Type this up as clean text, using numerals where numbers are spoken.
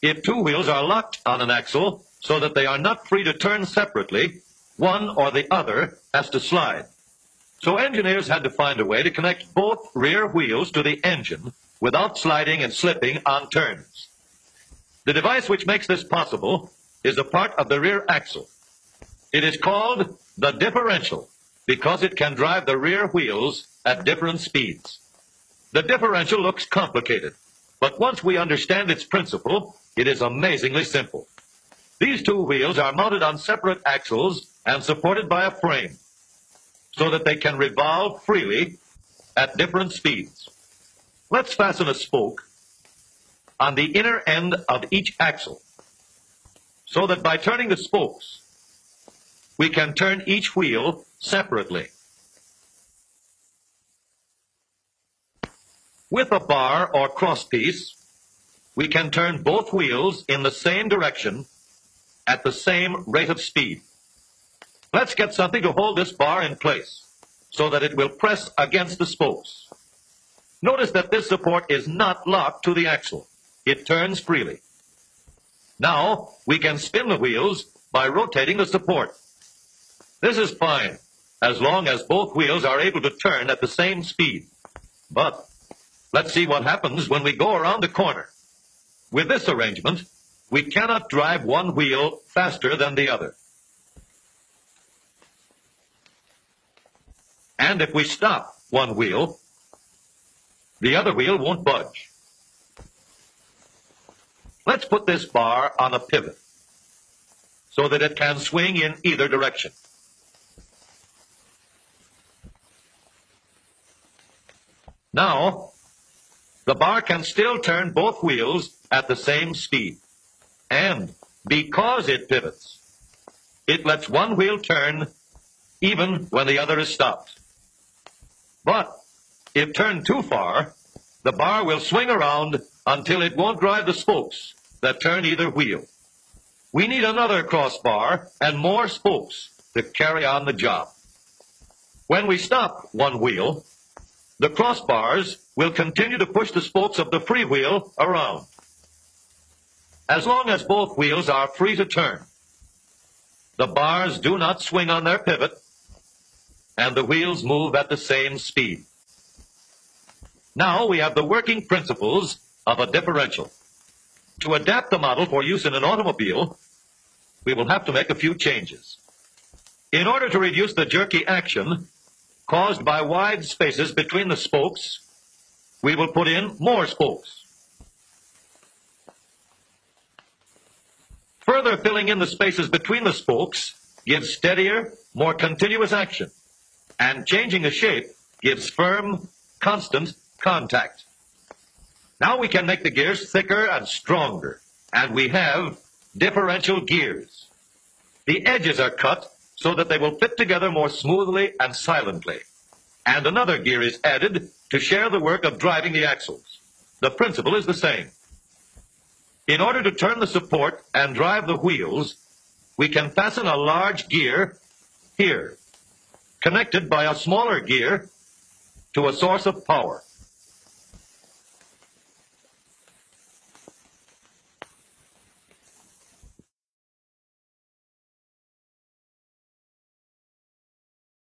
if two wheels are locked on an axle so that they are not free to turn separately, one or the other has to slide. So engineers had to find a way to connect both rear wheels to the engine without sliding and slipping on turns. The device which makes this possible is a part of the rear axle. It is called the differential because it can drive the rear wheels at different speeds. The differential looks complicated, but once we understand its principle, it is amazingly simple. These two wheels are mounted on separate axles and supported by a frame so that they can revolve freely at different speeds. Let's fasten a spoke on the inner end of each axle so that by turning the spokes, we can turn each wheel separately. With a bar or crosspiece, we can turn both wheels in the same direction at the same rate of speed. Let's get something to hold this bar in place so that it will press against the spokes. Notice that this support is not locked to the axle. It turns freely. Now, we can spin the wheels by rotating the support. This is fine, as long as both wheels are able to turn at the same speed. But let's see what happens when we go around the corner. With this arrangement, we cannot drive one wheel faster than the other. And if we stop one wheel, the other wheel won't budge. Let's put this bar on a pivot so that it can swing in either direction. Now, the bar can still turn both wheels at the same speed. And because it pivots, it lets one wheel turn even when the other is stopped. But if turned too far, the bar will swing around until it won't drive the spokes that turn either wheel. We need another crossbar and more spokes to carry on the job. When we stop one wheel, the crossbars will continue to push the spokes of the free wheel around. As long as both wheels are free to turn, the bars do not swing on their pivot, and the wheels move at the same speed. Now we have the working principles of a differential. To adapt the model for use in an automobile, we will have to make a few changes. In order to reduce the jerky action caused by wide spaces between the spokes, we will put in more spokes. Further filling in the spaces between the spokes gives steadier, more continuous action, and changing the shape gives firm, constant contact. Now we can make the gears thicker and stronger, and we have differential gears. The edges are cut so that they will fit together more smoothly and silently. And another gear is added to share the work of driving the axles. The principle is the same. In order to turn the support and drive the wheels, we can fasten a large gear here, connected by a smaller gear to a source of power.